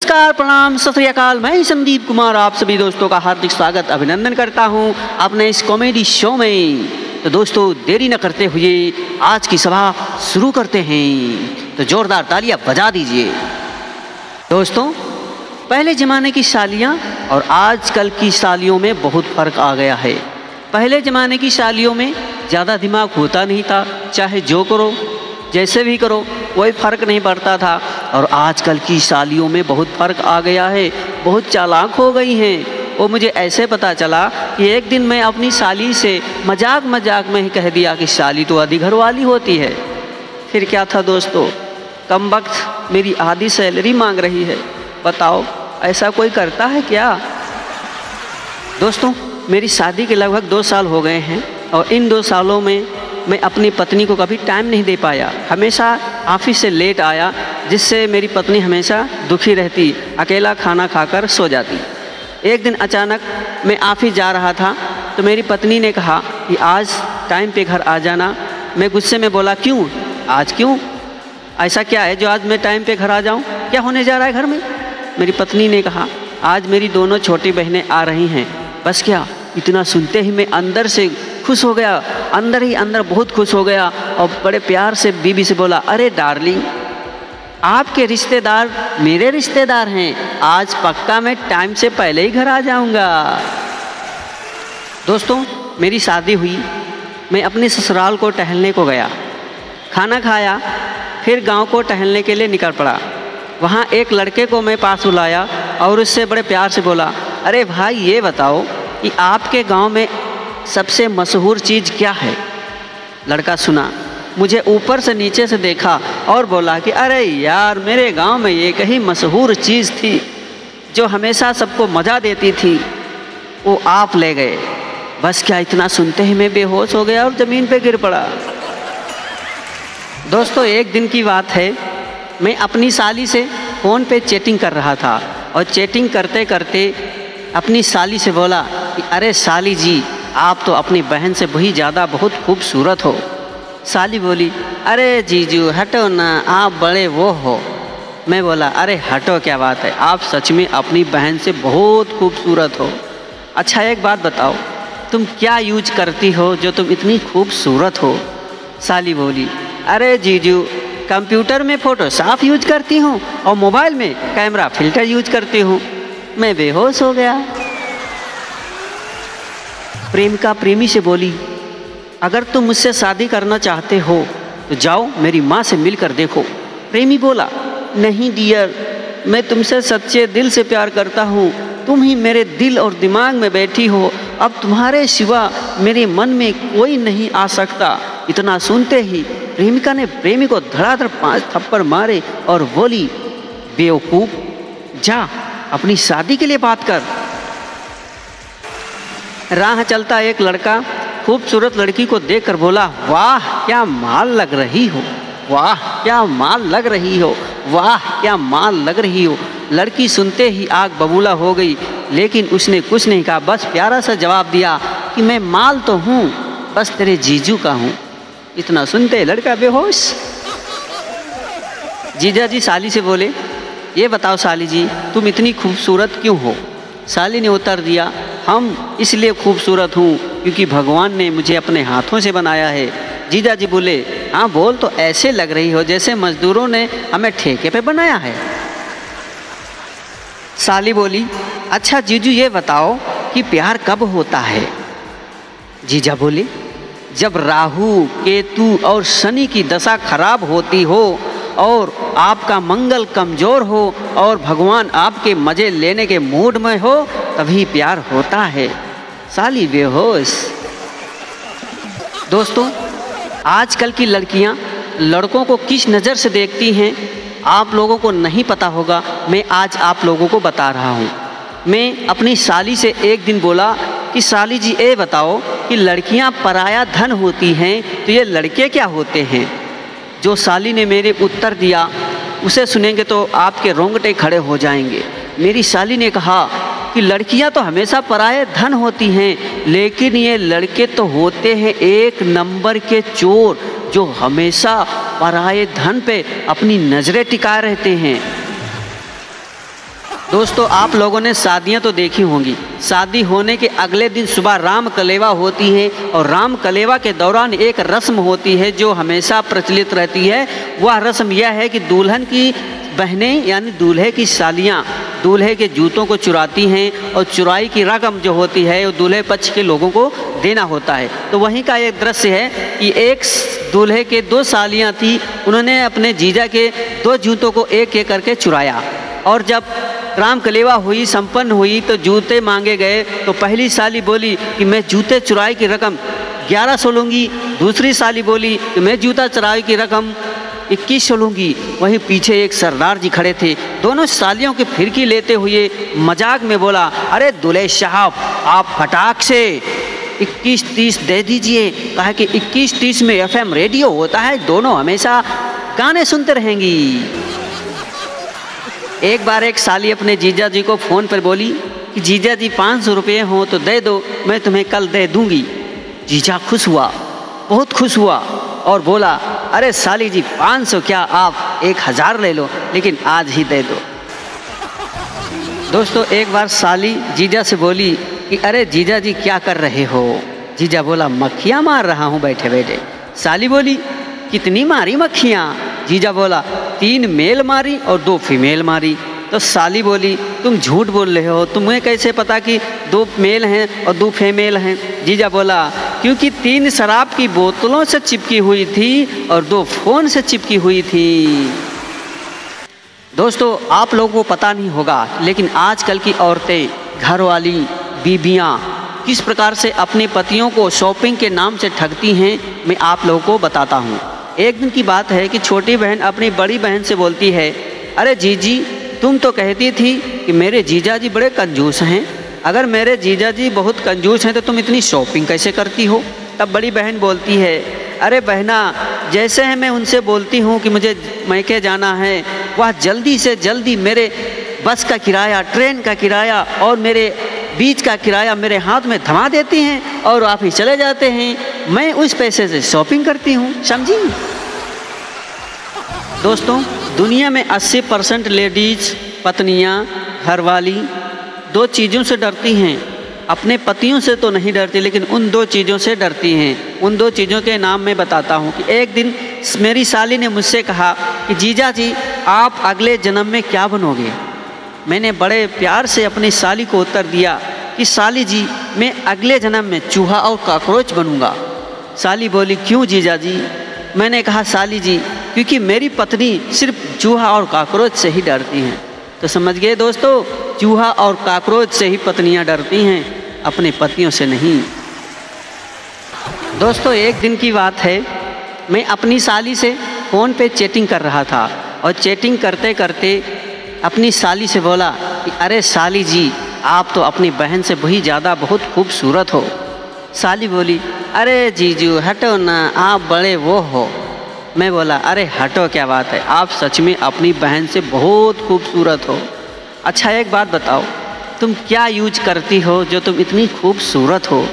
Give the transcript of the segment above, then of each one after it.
नमस्कार, प्रणाम, सत श्री अकाल। मैं संदीप कुमार आप सभी दोस्तों का हार्दिक स्वागत अभिनंदन करता हूं अपने इस कॉमेडी शो में। तो दोस्तों, देरी न करते हुए आज की सभा शुरू करते हैं। तो जोरदार तालियां बजा दीजिए। दोस्तों, पहले ज़माने की सालियां और आजकल की सालियों में बहुत फ़र्क आ गया है। पहले ज़माने की सालियों में ज़्यादा दिमाग होता नहीं था, चाहे जो करो जैसे भी करो कोई फ़र्क नहीं पड़ता था। और आजकल की सालियों में बहुत फ़र्क आ गया है, बहुत चालाक हो गई हैं। वो मुझे ऐसे पता चला कि एक दिन मैं अपनी साली से मजाक में ही कह दिया कि साली तो आधी घर वाली होती है। फिर क्या था दोस्तों, कमबख्त मेरी आधी सैलरी मांग रही है। बताओ, ऐसा कोई करता है क्या? दोस्तों, मेरी शादी के लगभग 2 साल हो गए हैं और इन 2 सालों में मैं अपनी पत्नी को कभी टाइम नहीं दे पाया। हमेशा ऑफिस से लेट आया, जिससे मेरी पत्नी हमेशा दुखी रहती, अकेला खाना खाकर सो जाती। एक दिन अचानक मैं ऑफिस जा रहा था तो मेरी पत्नी ने कहा कि आज टाइम पे घर आ जाना। मैं गुस्से में बोला, क्यों? आज क्यों? ऐसा क्या है जो आज मैं टाइम पे घर आ जाऊं? क्या होने जा रहा है घर में? मेरी पत्नी ने कहा, आज मेरी दोनों छोटी बहनें आ रही हैं। बस क्या, इतना सुनते ही मैं अंदर से खुश हो गया, अंदर ही अंदर बहुत खुश हो गया और बड़े प्यार से बीबी से बोला, अरे डार्लिंग, आपके रिश्तेदार मेरे रिश्तेदार हैं। आज पक्का मैं टाइम से पहले ही घर आ जाऊंगा। दोस्तों, मेरी शादी हुई, मैं अपने ससुराल को टहलने को गया, खाना खाया, फिर गांव को टहलने के लिए निकल पड़ा। वहाँ एक लड़के को मैं पास बुलाया और उससे बड़े प्यार से बोला, अरे भाई, ये बताओ कि आपके गांव में सबसे मशहूर चीज़ क्या है? लड़का सुना, मुझे ऊपर से नीचे से देखा और बोला कि अरे यार, मेरे गांव में एक ही मशहूर चीज़ थी जो हमेशा सबको मज़ा देती थी, वो आप ले गए। बस क्या, इतना सुनते ही मैं बेहोश हो गया और ज़मीन पे गिर पड़ा। दोस्तों, एक दिन की बात है, मैं अपनी साली से फ़ोन पे चैटिंग कर रहा था और चैटिंग करते करते अपनी साली से बोला कि अरे साली जी, आप तो अपनी बहन से बहुत खूबसूरत हो। साली बोली, अरे जीजू हटो ना, आप बड़े वो हो। मैं बोला, अरे हटो क्या बात है, आप सच में अपनी बहन से बहुत खूबसूरत हो। अच्छा, एक बात बताओ, तुम क्या यूज करती हो जो तुम इतनी खूबसूरत हो? साली बोली, अरे जीजू, कंप्यूटर में फ़ोटोशॉप यूज करती हूँ और मोबाइल में कैमरा फिल्टर यूज करती हूँ। मैं बेहोश हो गया। प्रेमिका प्रेमी से बोली, अगर तुम मुझसे शादी करना चाहते हो तो जाओ मेरी माँ से मिलकर देखो। प्रेमी बोला, नहीं डियर, मैं तुमसे सच्चे दिल से प्यार करता हूँ। तुम ही मेरे दिल और दिमाग में बैठी हो, अब तुम्हारे सिवा मेरे मन में कोई नहीं आ सकता। इतना सुनते ही प्रेमिका ने प्रेमी को धड़ाधड़ 5 थप्पड़ मारे और बोली, बेवकूफ़, जा अपनी शादी के लिए बात कर। राह चलता एक लड़का खूबसूरत लड़की को देखकर बोला, वाह क्या माल लग रही हो, वाह क्या माल लग रही हो, वाह क्या माल लग रही हो। लड़की सुनते ही आग बबूला हो गई, लेकिन उसने कुछ नहीं कहा, बस प्यारा सा जवाब दिया कि मैं माल तो हूँ, बस तेरे जीजू का हूँ। इतना सुनते लड़का बेहोश। जीजा जी साली से बोले, ये बताओ साली जी, तुम इतनी खूबसूरत क्यों हो? साली ने उत्तर दिया, हम इसलिए खूबसूरत हूँ क्योंकि भगवान ने मुझे अपने हाथों से बनाया है। जीजा जी बोले, हाँ बोल, तो ऐसे लग रही हो जैसे मजदूरों ने हमें ठेके पे बनाया है। साली बोली, अच्छा जीजू, ये बताओ कि प्यार कब होता है? जीजा बोले, जब राहु, केतु और शनि की दशा खराब होती हो और आपका मंगल कमज़ोर हो और भगवान आपके मज़े लेने के मूड में हो, तभी प्यार होता है। साली बेहोश। दोस्तों, आजकल की लड़कियां लड़कों को किस नज़र से देखती हैं आप लोगों को नहीं पता होगा, मैं आज आप लोगों को बता रहा हूं। मैं अपनी साली से एक दिन बोला कि साली जी, ये बताओ कि लड़कियां पराया धन होती हैं तो ये लड़के क्या होते हैं? जो साली ने मेरे उत्तर दिया उसे सुनेंगे तो आपके रोंगटे खड़े हो जाएंगे। मेरी साली ने कहा कि लड़कियां तो हमेशा पराये धन होती हैं, लेकिन ये लड़के तो होते हैं 1 नंबर के चोर, जो हमेशा पराये धन पे अपनी नज़रें टिकाए रहते हैं। दोस्तों आप लोगों ने शादियां तो देखी होंगी। शादी होने के अगले दिन सुबह राम कलेवा होती है और राम कलेवा के दौरान एक रस्म होती है जो हमेशा प्रचलित रहती है। वह रस्म यह है कि दुल्हन की बहनें यानी दूल्हे की सालियां दूल्हे के जूतों को चुराती हैं और चुराई की रकम जो होती है वो दूल्हे पक्ष के लोगों को देना होता है। तो वहीं का एक दृश्य है कि एक दूल्हे के 2 सालियां थी, उन्होंने अपने जीजा के 2 जूतों को एक एक करके चुराया और जब राम कलेवा हुई संपन्न हुई तो जूते मांगे गए तो पहली साली बोली कि मैं जूते चुराई की रकम 1100 लूँगी। दूसरी साली बोली कि मैं जूता चुराई की रकम 2100 लूँगी। वहीं पीछे एक सरदार जी खड़े थे, दोनों सालियों की फिरकी लेते हुए मजाक में बोला, अरे दूल्हे साहब आप फटाक से 21-30 दे दीजिए। कहा कि 21-30 में FM रेडियो होता है, दोनों हमेशा गाने सुनते रहेंगी। एक बार एक साली अपने जीजा जी को फ़ोन पर बोली कि जीजा जी 500 रुपये हों तो दे दो, मैं तुम्हें कल दे दूँगी। जीजा खुश हुआ, बहुत खुश हुआ और बोला, अरे साली जी 500 क्या आप 1000 ले लो, लेकिन आज ही दे दो। दोस्तों एक बार साली जीजा से बोली कि अरे जीजा जी क्या कर रहे हो? जीजा बोला, मक्खियाँ मार रहा हूँ बैठे बैठे। साली बोली, कितनी मारी मक्खियाँ? जीजा बोला, 3 मेल मारी और 2 फीमेल मारी। तो साली बोली, तुम झूठ बोल रहे हो, तुम्हें कैसे पता कि 2 मेल हैं और 2 फीमेल हैं? जीजा बोला, क्योंकि 3 शराब की बोतलों से चिपकी हुई थी और 2 फ़ोन से चिपकी हुई थी। दोस्तों आप लोगों को पता नहीं होगा, लेकिन आजकल की औरतें, घरवाली, बीबियाँ किस प्रकार से अपने पतियों को शॉपिंग के नाम से ठगती हैं, मैं आप लोगों को बताता हूँ। एक दिन की बात है कि छोटी बहन अपनी बड़ी बहन से बोलती है, अरे जीजी तुम तो कहती थी कि मेरे जीजा जी बड़े कंजूस हैं, अगर मेरे जीजा जी बहुत कंजूस हैं तो तुम इतनी शॉपिंग कैसे करती हो? तब बड़ी बहन बोलती है, अरे बहना जैसे है मैं उनसे बोलती हूँ कि मुझे मैके जाना है, वह जल्दी से जल्दी मेरे बस का किराया, ट्रेन का किराया और मेरे बीच का किराया मेरे हाथ में थमा देती हैं और आप ही चले जाते हैं। मैं उस पैसे से शॉपिंग करती हूँ, समझी? दोस्तों दुनिया में 80% लेडीज़, पत्नियाँ, घरवाली 2 चीज़ों से डरती हैं। अपने पतियों से तो नहीं डरती, लेकिन उन 2 चीज़ों से डरती हैं। उन 2 चीज़ों के नाम मैं बताता हूँ कि एक दिन मेरी साली ने मुझसे कहा कि जीजा जी आप अगले जन्म में क्या बनोगे? मैंने बड़े प्यार से अपनी साली को उत्तर दिया कि साली जी मैं अगले जन्म में चूहा और कॉकरोच बनूंगा। साली बोली, क्यों जीजा जी? मैंने कहा, साली जी क्योंकि मेरी पत्नी सिर्फ चूहा और कॉकरोच से ही डरती हैं। तो समझ गए दोस्तों, चूहा और कॉकरोच से ही पत्नियां डरती हैं, अपने पतियों से नहीं। दोस्तों एक दिन की बात है, मैं अपनी साली से फ़ोन पे चैटिंग कर रहा था और चैटिंग करते करते अपनी साली से बोला कि अरे साली जी आप तो अपनी बहन से बहुत खूबसूरत हो। साली बोली, अरे जीजू हटो ना, आप बड़े वो हो। मैं बोला, अरे हटो क्या बात है, आप सच में अपनी बहन से बहुत खूबसूरत हो। अच्छा एक बात बताओ, तुम क्या यूज करती हो जो तुम इतनी खूबसूरत हो?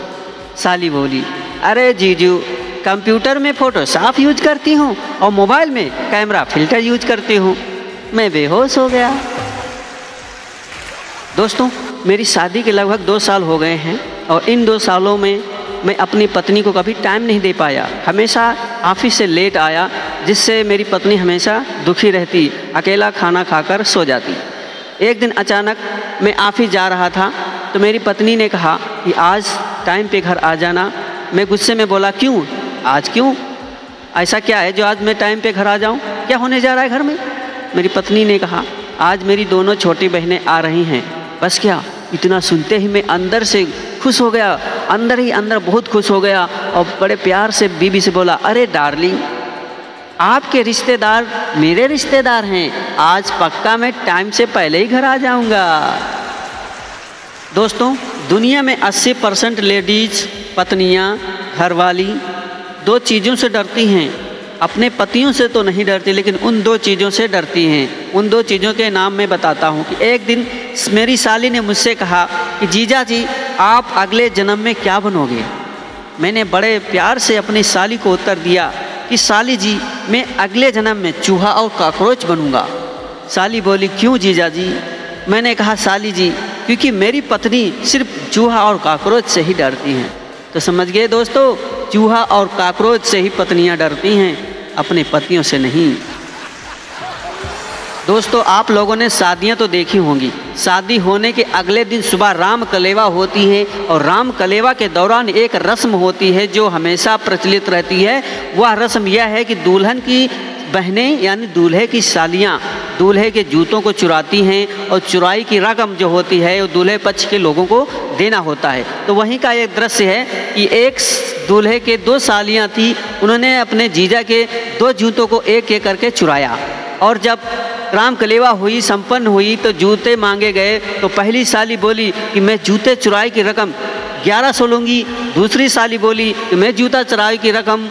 साली बोली, अरे जीजू कंप्यूटर में फ़ोटोशॉप यूज करती हूँ और मोबाइल में कैमरा फिल्टर यूज करती हूँ। मैं बेहोश हो गया। दोस्तों मेरी शादी के लगभग 2 साल हो गए हैं और इन 2 सालों में मैं अपनी पत्नी को कभी टाइम नहीं दे पाया। हमेशा ऑफिस से लेट आया, जिससे मेरी पत्नी हमेशा दुखी रहती, अकेला खाना खाकर सो जाती। एक दिन अचानक मैं ऑफिस जा रहा था तो मेरी पत्नी ने कहा कि आज टाइम पे घर आ जाना। मैं गुस्से में बोला, क्यों? आज क्यों? ऐसा क्या है जो आज मैं टाइम पे घर आ जाऊँ? क्या होने जा रहा है घर में? मेरी पत्नी ने कहा, आज मेरी दोनों छोटी बहनें आ रही हैं। बस क्या, इतना सुनते ही मैं अंदर से खुश हो गया, अंदर ही अंदर बहुत खुश हो गया और बड़े प्यार से बीबी से बोला, अरे डार्लिंग आपके रिश्तेदार मेरे रिश्तेदार हैं, आज पक्का मैं टाइम से पहले ही घर आ जाऊंगा। दोस्तों दुनिया में 80% लेडीज़, पत्नियां, घरवाली 2 चीज़ों से डरती हैं। अपने पतियों से तो नहीं डरती, लेकिन उन 2 चीज़ों से डरती हैं। उन 2 चीज़ों के नाम मैं बताता हूँ कि एक दिन मेरी साली ने मुझसे कहा कि जीजा जी आप अगले जन्म में क्या बनोगे? मैंने बड़े प्यार से अपनी साली को उत्तर दिया कि साली जी मैं अगले जन्म में चूहा और कॉकरोच बनूंगा। साली बोली, क्यों जीजा जी? मैंने कहा साली जी, क्योंकि मेरी पत्नी सिर्फ चूहा और काकरोच से ही डरती हैं। तो समझ गए दोस्तों, चूहा और काकरोच से ही पत्नियां डरती हैं, अपने पतियों से नहीं। दोस्तों आप लोगों ने शादियां तो देखी होंगी। शादी होने के अगले दिन सुबह राम कलेवा होती है और राम कलेवा के दौरान एक रस्म होती है जो हमेशा प्रचलित रहती है। वह रस्म यह है कि दुल्हन की बहनें यानी दूल्हे की सालियां दूल्हे के जूतों को चुराती हैं और चुराई की रकम जो होती है वो दूल्हे पक्ष के लोगों को देना होता है। तो वहीं का एक दृश्य है कि एक दूल्हे के 2 सालियां थी, उन्होंने अपने जीजा के 2 जूतों को एक एक करके चुराया और जब राम कलेवा हुई संपन्न हुई तो जूते मांगे गए तो पहली साली बोली कि मैं जूते चुराई की रकम 1100 लूँगी, दूसरी साली बोली कि मैं जूता चुराई की रकम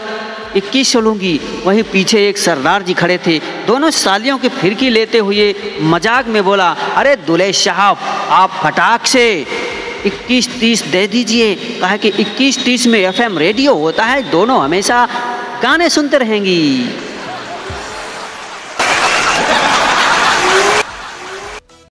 2100 लूँगी। वहीं पीछे एक सरदार जी खड़े थे, दोनों सालियों की फिरकी लेते हुए मजाक में बोला, अरे दूल्हे साहब आप फटाक से 21-30 दे दीजिए। कहा कि 21-30 में FM रेडियो होता है, दोनों हमेशा गाने सुनते रहेंगी।